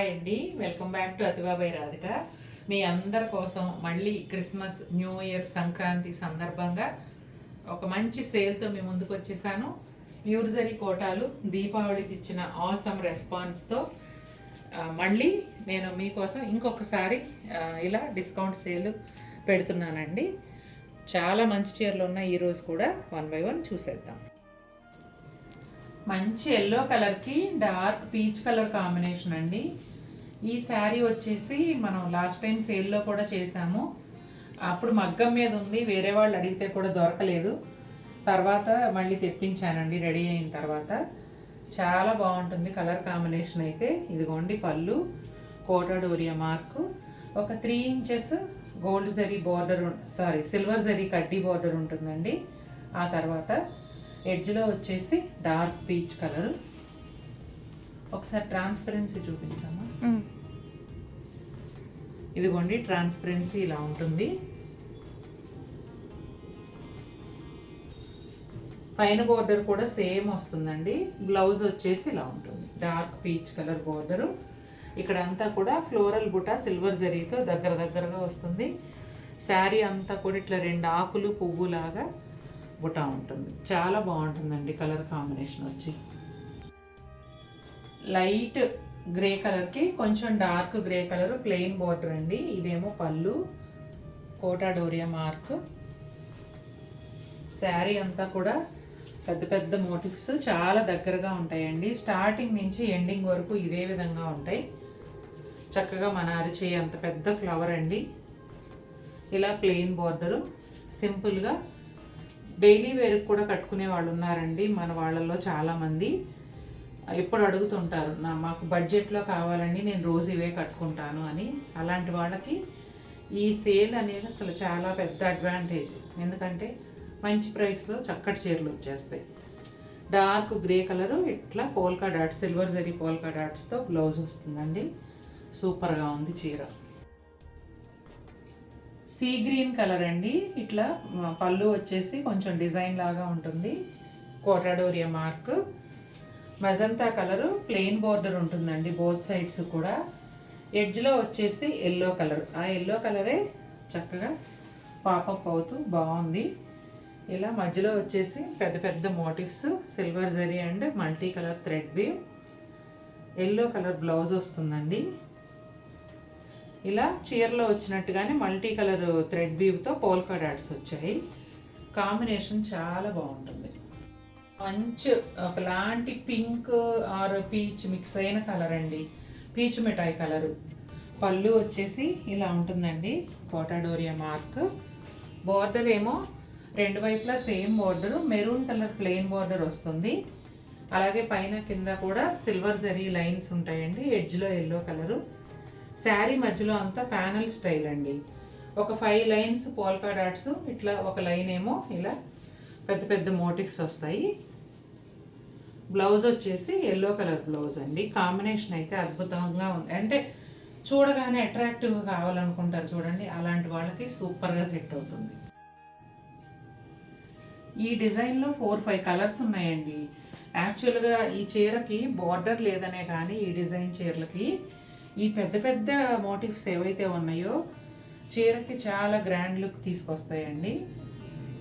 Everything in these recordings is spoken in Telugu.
హాయ్ అండి, వెల్కమ్ బ్యాక్ టు అతిబాబాయ్ రాధిక. మీ అందరి కోసం మళ్ళీ క్రిస్మస్, న్యూ ఇయర్, సంక్రాంతి సందర్భంగా ఒక మంచి సేల్తో మీ ముందుకు వచ్చేసాను. యూర్జరీ కోటాలు దీపావళికి ఇచ్చిన ఆసమ్ రెస్పాన్స్తో మళ్ళీ నేను మీకోసం ఇంకొకసారి ఇలా డిస్కౌంట్ సేల్ పెడుతున్నానండి. చాలా మంచి చీరలు ఉన్నాయి. ఈరోజు కూడా 1 by 1 చూసేద్దాం. మంచి ఎల్లో కలర్కి డార్క్ పీచ్ కలర్ కాంబినేషన్ అండి. ఈ శారీ వచ్చేసి మనం లాస్ట్ టైం సేల్లో కూడా చేసాము. అప్పుడు మగ్గం మీద ఉంది, వేరే వాళ్ళు అడిగితే కూడా దొరకలేదు. తర్వాత మళ్ళీ తెప్పించానండి రెడీ అయిన తర్వాత. చాలా బాగుంటుంది కలర్ కాంబినేషన్ అయితే. ఇదిగోండి పళ్ళు, కోటా డోరియా మార్కు, ఒక 3 inches gold zari border, silver zari కడ్డీ బార్డర్ ఉంటుందండి. ఆ తర్వాత ఎడ్జ్లో వచ్చేసి డార్క్ పీచ్ కలర్. ఒకసారి ట్రాన్స్పరెన్సీ చూపించామా? ఇదిగోండి ట్రాన్స్పరెన్సీ ఇలా ఉంటుంది. పైన బోర్డర్ కూడా సేమ్ వస్తుందండి. బ్లౌజ్ వచ్చేసి ఇలా ఉంటుంది, డార్క్ పీచ్ కలర్ బోర్డరు. ఇక్కడ అంతా కూడా ఫ్లోరల్ బుటా సిల్వర్ జరీతో దగ్గరగా వస్తుంది. శారీ అంతా కూడా ఇట్లా 2 ఆకులు పువ్వులాగా బుటా ఉంటుంది. చాలా బాగుంటుందండి కలర్ కాంబినేషన్ వచ్చి. లైట్ గ్రే కలర్కి కొంచెం dark grey colour plain border అండి. ఇదేమో పళ్ళు, కోటా డోరియా మార్క్. శారీ అంతా కూడా పెద్ద మోటివ్స్ చాలా దగ్గరగా ఉంటాయండి. స్టార్టింగ్ నుంచి ఎండింగ్ వరకు ఇదే విధంగా ఉంటాయి. చక్కగా మన అరిచేయి అంత పెద్ద ఫ్లవర్ అండి. ఇలా ప్లెయిన్ బోర్డరు, సింపుల్గా డైలీ వేర్కి కూడా కట్టుకునే వాళ్ళు ఉన్నారండి మన వాళ్ళల్లో చాలామంది. ఎప్పుడు అడుగుతుంటారు, మాకు బడ్జెట్లో కావాలండి, నేను రోజు ఇవే కట్టుకుంటాను అని. అలాంటి వాళ్ళకి ఈ సేల్ అనేది అసలు చాలా పెద్ద అడ్వాంటేజ్. ఎందుకంటే మంచి ప్రైస్లో చక్కటి చీరలు వచ్చేస్తాయి. డార్క్ గ్రే కలరు, ఇట్లా polka dots, silver zari polka డాట్స్తో బ్లౌజ్ వస్తుందండి. సూపర్గా ఉంది చీర. సీ గ్రీన్ కలర్ అండి. ఇట్లా పళ్ళు వచ్చేసి కొంచెం డిజైన్ లాగా ఉంటుంది, Kota Doria mark. Magenta colour plain border ఉంటుందండి బోత్ సైడ్స్ కూడా. ఎడ్జ్లో వచ్చేసి ఎల్లో కలర్, ఆ ఎల్లో కలరే చక్కగా పాపప్ అవుతూ బాగుంది. ఇలా మధ్యలో వచ్చేసి పెద్ద motifs, silver zari and multi colour thread weave. Yellow colour blouse వస్తుందండి. ఇలా చీరలో వచ్చినట్టుగానే మల్టీ కలర్ థ్రెడ్ వీవ్తో పోల్కా డాట్స్ వచ్చాయి. కాంబినేషన్ చాలా బాగుంటుంది. మంచి ఒకలాంటి పింక్ ఆర్ పీచ్ మిక్స్ అయిన కలర్ అండి, పీచ్ మిఠాయి కలరు. పళ్ళు వచ్చేసి ఇలా ఉంటుందండి, కోటా డోరియా మార్క్. బోర్డర్ ఏమో 2 వైపులా same border, maroon colour plain border వస్తుంది. అలాగే పైన కింద కూడా సిల్వర్ జరీ లైన్స్ ఉంటాయండి. ఎడ్జ్లో ఎల్లో కలరు. శారీ మధ్యలో అంతా ప్యానల్ స్టైల్ అండి. ఒక 5 lines పోల్కా డాట్స్, ఇట్లా ఒక లైన్ ఏమో ఇలా పెద్ద మోటివ్స్ వస్తాయి. బ్లౌజ్ వచ్చేసి ఎల్లో కలర్ బ్లౌజ్ అండి. కాంబినేషన్ అయితే అద్భుతంగా ఉంది. అంటే చూడగానే అట్రాక్టివ్గా కావాలనుకుంటారు చూడండి, అలాంటి వాళ్ళకి సూపర్గా సెట్ అవుతుంది. ఈ డిజైన్లో 4-5 కలర్స్ ఉన్నాయండి. యాక్చువల్గా ఈ చీరకి బార్డర్ లేదనే కానీ ఈ డిజైన్ చీరలకి ఈ పెద్ద మోటివ్స్ ఏవైతే ఉన్నాయో చీరకి చాలా గ్రాండ్ లుక్ తీసుకొస్తాయండి.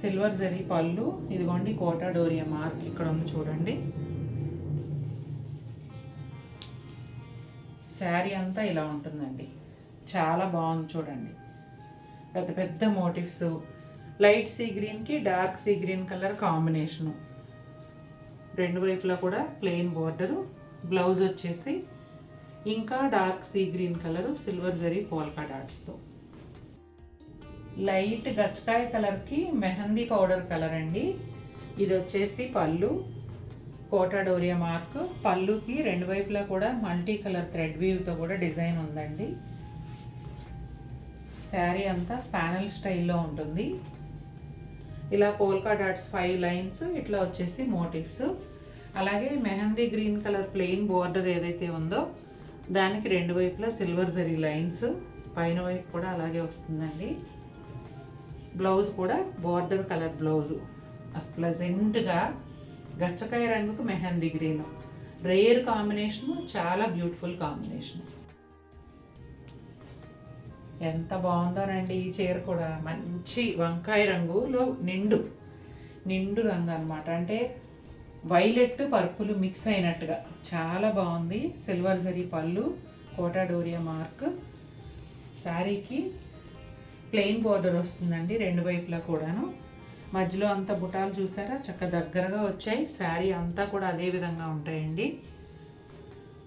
సిల్వర్ జరీ పళ్ళు, ఇదిగోండి కోటా డోరియా మార్క్ ఇక్కడ ఉంది చూడండి. శారీ అంతా ఇలా ఉంటుందండి, చాలా బాగుంది చూడండి. పెద్ద మోటివ్స్, లైట్ సీ గ్రీన్కి dark sea green colour combination. 2 వైపులా కూడా ప్లెయిన్ బోర్డరు. బ్లౌజ్ వచ్చేసి ఇంకా dark sea green colour silver zari polka డాట్స్తో. లైట్ గచ్చకాయ కలర్కి మెహందీ పౌడర్ కలర్ అండి. ఇది వచ్చేసి పళ్ళు, కోటా డోరియా మార్క్. పళ్ళుకి 2 వైపులా కూడా మల్టీ కలర్ థ్రెడ్ వీవ్తో కూడా డిజైన్ ఉందండి. శారీ అంతా ప్యానల్ స్టైల్లో ఉంటుంది. ఇలా పోల్కా డాట్స్ 5 lines, ఇట్లా వచ్చేసి మోటివ్స్. అలాగే mehndi green colour plain border ఏదైతే ఉందో దానికి 2 వైపులా సిల్వర్ జరీ లైన్స్, పైన వైపు కూడా అలాగే వస్తుందండి. బ్లౌజ్ కూడా బోర్డర్ కలర్ బ్లౌజు, ప్లెజెంట్గా గచ్చకాయ రంగుకు మెహందీ గ్రీన్. రేర్ కాంబినేషన్, చాలా బ్యూటిఫుల్ కాంబినేషన్. ఎంత బాగుందోనండి ఈ చీర కూడా. మంచి వంకాయ రంగులో నిండు రంగు అనమాట. అంటే వైలెట్ పర్పుల్ మిక్స్ అయినట్టుగా చాలా బాగుంది. సిల్వర్ జరీ పళ్ళు, కోటా డోరియా మార్క్. శారీకి ప్లెయిన్ బార్డర్ వస్తుందండి రెండు వైపులా కూడాను. మధ్యలో అంతా బుటాలు చూసారా చక్క దగ్గరగా వచ్చాయి. శారీ అంతా కూడా అదే విధంగా ఉంటాయండి.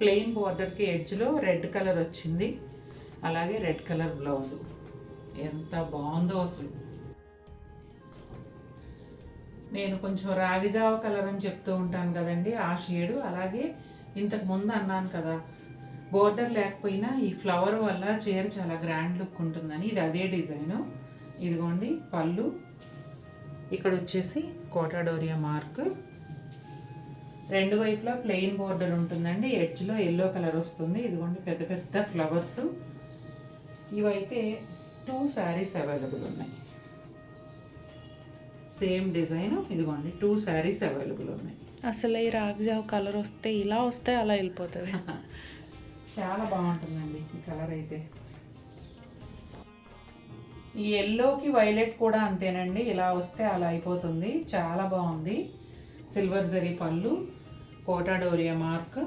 ప్లెయిన్ బార్డర్కి ఎడ్జ్లో రెడ్ కలర్ వచ్చింది. అలాగే రెడ్ కలర్ బ్లౌజు. ఎంత బాగుందో అసలు. నేను కొంచెం రాగిజావ కలర్ అని చెప్తూ ఉంటాను కదండి, ఆ షేడు. అలాగే ఇంతకు ముందు అన్నాను కదా, బోర్డర్ లేకపోయినా ఈ ఫ్లవర్ వల్ల చీర చాలా గ్రాండ్ లుక్ ఉంటుందని. ఇది అదే డిజైను. ఇదిగోండి పళ్ళు. ఇక్కడ వచ్చేసి కోటా డోరియా మార్క్. రెండు వైపులా ప్లెయిన్ బోర్డర్ ఉంటుందండి. ఎడ్జ్లో ఎల్లో కలర్ వస్తుంది. ఇదిగోండి పెద్ద పెద్ద ఫ్లవర్స్. ఇవైతే 2 శారీస్ అవైలబుల్ ఉన్నాయి. Same design. ఇదిగోండి 2 శారీస్ అవైలబుల్ ఉన్నాయి. అసలు ఈ రాగ్జావ్ కలర్ వస్తే ఇలా వస్తే అలా వెళ్ళిపోతుంది. చాలా బాగుంటుందండి ఈ కలర్ అయితే. ఈ ఎల్లోకి వైలెట్ కూడా అంతేనండి, ఇలా వస్తే అలా అయిపోతుంది. చాలా బాగుంది. సిల్వర్ జరీ పళ్ళు, కోటా డోరియా మార్క్.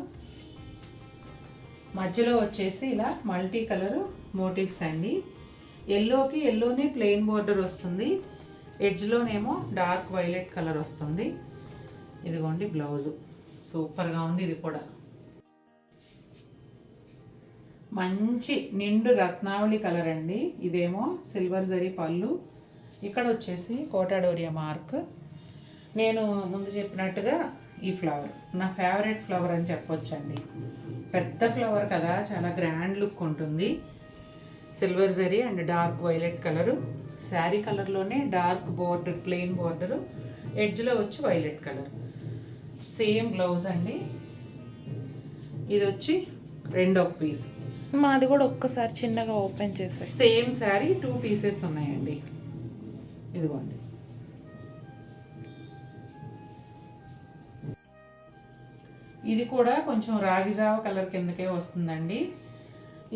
మధ్యలో వచ్చేసి ఇలా మల్టీ కలర్ మోటివ్స్ అండి. ఎల్లోకి ఎల్లోనే ప్లెయిన్ బోర్డర్ వస్తుంది. ఎడ్జ్లోనేమో డార్క్ వైలెట్ కలర్ వస్తుంది. ఇదిగోండి బ్లౌజు. సూపర్గా ఉంది ఇది కూడా. మంచి నిండు రత్నావళి కలర్ అండి. ఇదేమో సిల్వర్ జరీ పళ్ళు. ఇక్కడ వచ్చేసి కోటా డోరియా మార్క్. నేను ముందు చెప్పినట్టుగా ఈ ఫ్లవర్ నా ఫేవరెట్ ఫ్లవర్ అని చెప్పొచ్చండి. పెద్ద ఫ్లవర్ కదా, చాలా గ్రాండ్ లుక్ ఉంటుంది. Silver zari and dark violet colour. Sari కలర్లోనే డార్క్ బోర్డర్, ప్లెయిన్ బోర్డరు, ఎడ్జ్లో వచ్చి వైలెట్ కలర్. సేమ్ బ్లౌజ్ అండి. ఇది వచ్చి రెండో పీస్. మాది కూడా ఒక్కసారి చిన్నగా ఓపెన్ చేసే. సేమ్ శారీ 2 పీసెస్ ఉన్నాయండి. ఇదిగోండి. ఇది కూడా కొంచెం రాగిజావ కలర్ కిందకే వస్తుందండి.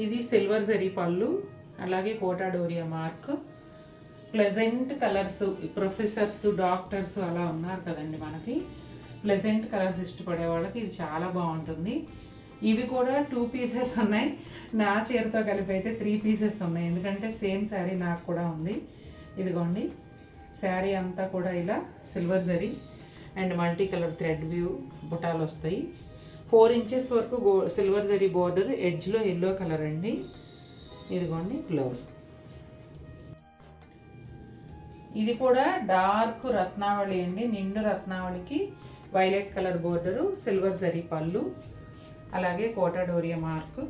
ఇది సిల్వర్ జరీ పళ్ళు, అలాగే Kota Doria mark. Pleasant colours, professors, doctors అలా ఉన్నారు కదండి మనకి. ప్లెజెంట్ కలర్స్ ఇష్టపడే వాళ్ళకి ఇది చాలా బాగుంటుంది. ఇవి కూడా 2 పీసెస్ ఉన్నాయి. నా చీరతో కలిపి అయితే 3 పీసెస్ ఉన్నాయి, ఎందుకంటే సేమ్ శారీ నాకు కూడా ఉంది. ఇదిగోండి శారీ అంతా కూడా ఇలా silver zari and multi colour thread weave బుటాలు వస్తాయి. 4 ఇంచెస్ వరకు సిల్వర్ జరీ బోర్డర్, ఎడ్జ్లో ఎల్లో కలర్ అండి. ఇదిగోండి బ్లౌజ్. ఇది కూడా డార్క్ రత్నావళి అండి. నిండు రత్నావళికి violet colour border, silver zari పళ్ళు, అలాగే కోటా డోరియా మార్క్.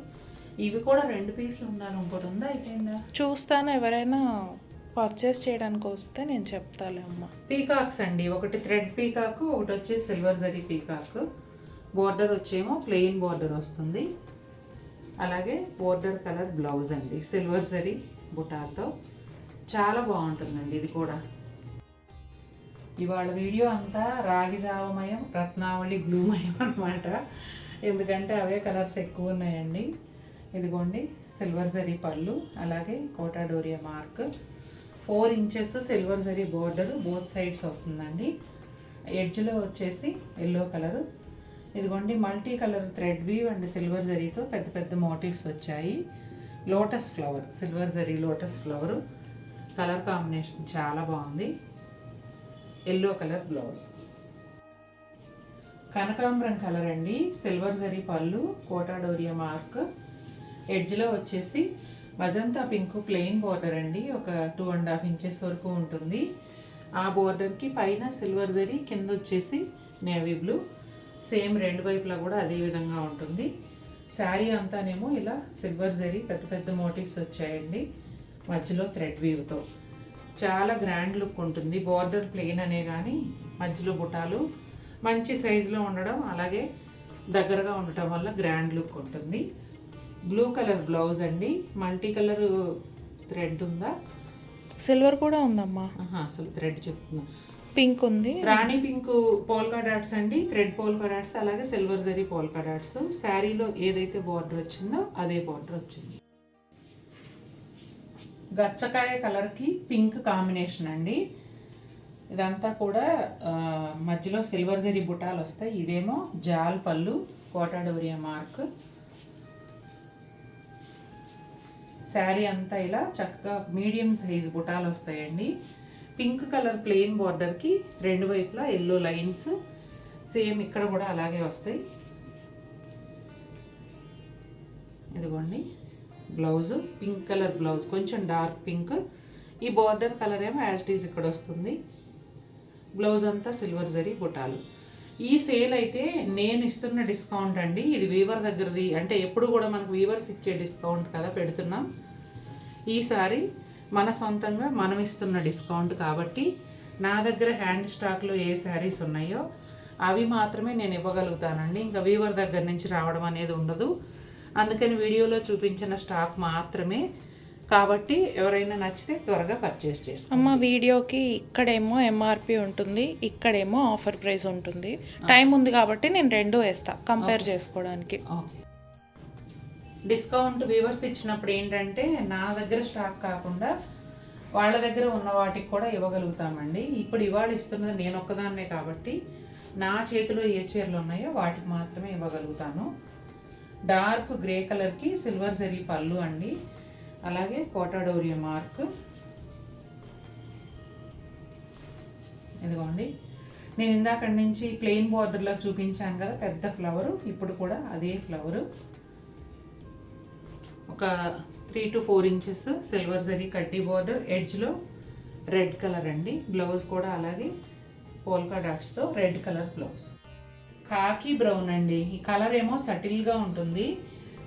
ఇవి కూడా 2 పీసులు ఉండాలి. ఇంకోటి ఉందా, అయిపోయిందా చూస్తాను. ఎవరైనా పర్చేస్ చేయడానికి వస్తే నేను చెప్తాలే అమ్మ. పీకాక్స్ అండి. ఒకటి థ్రెడ్ పీకాక్, ఒకటి వచ్చి సిల్వర్ జరీ పీకాక్. బోర్డర్ వచ్చేమో ప్లెయిన్ బోర్డర్ వస్తుంది. అలాగే బోర్డర్ కలర్ బ్లౌజ్ అండి, సిల్వర్ జరీ బుటాతో. చాలా బాగుంటుందండి ఇది కూడా. ఇవాళ వీడియో అంతా రాగిజావమయం, రత్నావళి, బ్లూమయం అనమాట. ఎందుకంటే అవే కలర్స్ ఎక్కువ ఉన్నాయండి. ఇదిగోండి సిల్వర్ జరీ పళ్ళు, అలాగే Kota Doria mark. 4 inches silver zari border both sides వస్తుందండి. ఎడ్జ్లో వచ్చేసి ఎల్లో కలరు. ఇదిగోండి multi colour thread weave and silver జరీతో పెద్ద పెద్ద మోటివ్స్ వచ్చాయి. Lotus flower, silver zari lotus flower. Colour combination చాలా బాగుంది. Yellow colour blouse. కనకాంబరం కలర్ అండి. సిల్వర్ జరీ పళ్ళు, కోటా డోరియా మార్క్. ఎడ్జ్లో వచ్చేసి మజంతా పింక్ ప్లెయిన్ బోర్డర్ అండి. ఒక 2.5 ఇంచెస్ వరకు ఉంటుంది. ఆ బోర్డర్కి పైన సిల్వర్ జరీ, కింద వచ్చేసి నేవీ బ్లూ. సేమ్ రెండు వైపులా కూడా అదే విధంగా ఉంటుంది. శారీ అంతానేమో ఇలా సిల్వర్ జరీ పెద్ద పెద్ద మోటివ్స్ వచ్చాయండి. మధ్యలో థ్రెడ్ వీవ్తో చాలా గ్రాండ్ లుక్ ఉంటుంది. బోర్డర్ ప్లెయిన్ అనే కానీ మధ్యలో బుటాలు మంచి సైజులో ఉండడం, అలాగే దగ్గరగా ఉండటం వల్ల గ్రాండ్ లుక్ ఉంటుంది. బ్లూ కలర్ బ్లౌజ్ అండి. మల్టీ కలర్ థ్రెడ్ ఉందా? సిల్వర్ కూడా ఉందమ్మా. అసలు థ్రెడ్ చెప్తున్నా. పింక్ ఉంది, రాణి పింక్ పోల్కా డాట్స్ అండి. థ్రెడ్ పోల్కా డాట్స్, అలాగే సిల్వర్ జరీ పోల్కా డాట్స్. శారీలో ఏదైతే బార్డర్ వచ్చిందో అదే బార్డర్ వచ్చింది. గచ్చకాయ కలర్కి పింక్ కాంబినేషన్ అండి. ఇదంతా కూడా మధ్యలో సిల్వర్ జరీ బుటాలు వస్తాయి. ఇదేమో జాల్ పళ్ళు, కోటా డోరియా మార్క్. శారీ అంతా ఇలా చక్కగా మీడియం సైజ్ బుటాలు వస్తాయండి. పింక్ కలర్ ప్లెయిన్ బార్డర్కి రెండు వైపులా ఎల్లో లైన్స్, సేమ్ ఇక్కడ కూడా అలాగే వస్తాయి. ఇదిగోండి బ్లౌజు, పింక్ కలర్ బ్లౌజ్, కొంచెం డార్క్ పింక్. ఈ బార్డర్ కలర్ ఏమో యాజ్ ఇట్ ఈజ్ ఇక్కడ వస్తుంది. బ్లౌజ్ అంతా సిల్వర్ జరీ బుటాలు. ఈ సేల్ అయితే నేను ఇస్తున్న డిస్కౌంట్ అండి. ఇది వీవర్ దగ్గరది, అంటే ఎప్పుడు కూడా మనకు వీవర్స్ ఇచ్చే డిస్కౌంట్ కదా పెడుతున్నాం. ఈసారి మన సొంతంగా మనం ఇస్తున్న డిస్కౌంట్ కాబట్టి నా దగ్గర హ్యాండ్ స్టాక్లో ఏ శారీస్ ఉన్నాయో అవి మాత్రమే నేను ఇవ్వగలుగుతానండి. ఇంకా వీవర్ దగ్గర నుంచి రావడం అనేది ఉండదు. అందుకని వీడియోలో చూపించిన స్టాక్ మాత్రమే. కాబట్టి ఎవరైనా నచ్చితే త్వరగా పర్చేస్ చేస్తాం. అమ్మ వీడియోకి ఇక్కడేమో ఎంఆర్పి ఉంటుంది, ఇక్కడేమో ఆఫర్ ప్రైస్ ఉంటుంది. టైం ఉంది కాబట్టి నేను రెండు వేస్తా కంపేర్ చేసుకోవడానికి. ఓకే. డిస్కౌంట్ వీవర్స్ ఇచ్చినప్పుడు ఏంటంటే నా దగ్గర స్టాక్ కాకుండా వాళ్ళ దగ్గర ఉన్న వాటికి కూడా ఇవ్వగలుగుతామండి. ఇప్పుడు ఇవాళ ఇస్తున్నది నేను ఒక్కదాన్నే కాబట్టి నా చేతిలో ఏ చీరలు ఉన్నాయో వాటికి మాత్రమే ఇవ్వగలుగుతాను. డార్క్ గ్రే కలర్కి సిల్వర్ జరీ పళ్ళు అండి. అలాగే కోటా డోరియా మార్క్. ఇదిగోండి, నేను ఇందాక నుంచి ప్లెయిన్ బార్డర్లో చూపించాను కదా పెద్ద ఫ్లవరు, ఇప్పుడు కూడా అదే ఫ్లవరు. ఒక 3 to 4 ఇంచెస్ సిల్వర్ జరీ కడ్డీ బార్డర్, ఎడ్జ్లో రెడ్ కలర్ అండి. బ్లౌజ్ కూడా అలాగే పోల్కా డాట్స్తో రెడ్ కలర్ బ్లౌజ్. కాకి బ్రౌన్ అండి. ఈ కలర్ ఏమో సటిల్గా ఉంటుంది.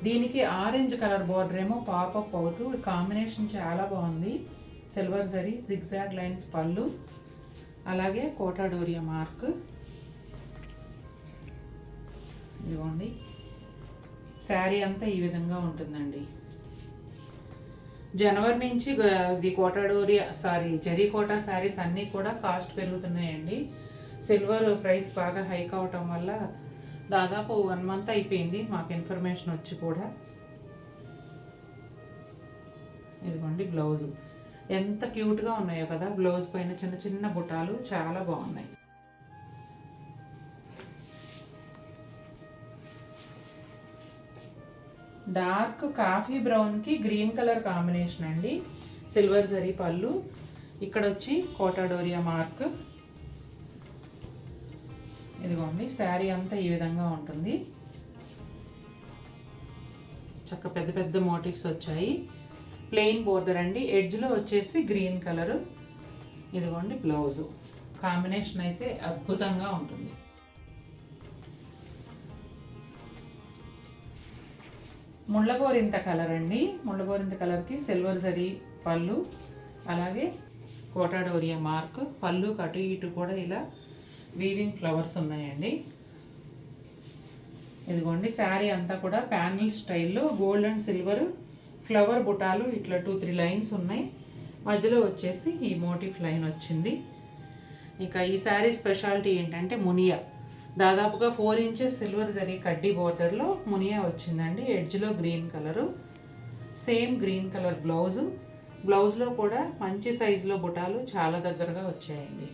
దీనికి ఆరెంజ్ కలర్ బార్డర్ ఏమో పాపప్ అవుతూ కాంబినేషన్ చాలా బాగుంది. సిల్వర్ జరీ జిగ్జాగ్ లైన్స్ పళ్ళు, అలాగే కోటా డోరియా మార్క్. ఇదిగోండి, శారీ అంతా ఈ విధంగా ఉంటుందండి. జనవరి నుంచి ఇది కోటా డోరియా జరీ కోటా శారీస్ అన్నీ కూడా కాస్ట్ పెరుగుతున్నాయండి. సిల్వర్ ప్రైస్ బాగా హైక్ అవటం వల్ల దాదాపు 1 month అయిపోయింది మాకు ఇన్ఫర్మేషన్ వచ్చి కూడా. ఇదిగోండి బ్లౌజు ఎంత క్యూట్గా ఉన్నాయో కదా. బ్లౌజ్ పైన చిన్న చిన్న బుటాలు చాలా బాగున్నాయి. డార్క్ కాఫీ బ్రౌన్కి గ్రీన్ కలర్ కాంబినేషన్ అండి. సిల్వర్ జరీ పళ్ళు, ఇక్కడ వచ్చి కోటా డోరియా మార్క్. ఇదిగోండి, శారీ అంతా ఈ విధంగా ఉంటుంది. చక్క పెద్ద పెద్ద మోటివ్స్ వచ్చాయి. ప్లెయిన్ బోర్డర్ అండి. ఎడ్జ్లో వచ్చేసి గ్రీన్ కలరు. ఇదిగోండి బ్లౌజు. కాంబినేషన్ అయితే అద్భుతంగా ఉంటుంది. ముళ్ళగోరింత కలర్ అండి. ముళ్ళగోరింత కలర్కి సిల్వర్ జరీ పళ్ళు, అలాగే కోటా డోరియా మార్క్. పళ్ళు అటు ఇటు కూడా ఇలా వీవింగ్ ఫ్లవర్స్ ఉన్నాయండి. ఇదిగోండి, శారీ అంతా కూడా ప్యానల్ స్టైల్లో గోల్డ్ అండ్ సిల్వర్ ఫ్లవర్ బుటాలు ఇట్లా 2-3 లైన్స్ ఉన్నాయి. మధ్యలో వచ్చేసి ఈ మోటిఫ్ లైన్ వచ్చింది. ఇక ఈ శారీ స్పెషాలిటీ ఏంటంటే మునియా. దాదాపుగా 4 inches సిల్వర్ జరీ కడ్డీ బోర్డర్లో మునియా వచ్చిందండి. ఎడ్జ్లో green colour, same green colour blouse. బ్లౌజ్లో కూడా మంచి సైజులో బుటాలు చాలా దగ్గరగా వచ్చాయండి.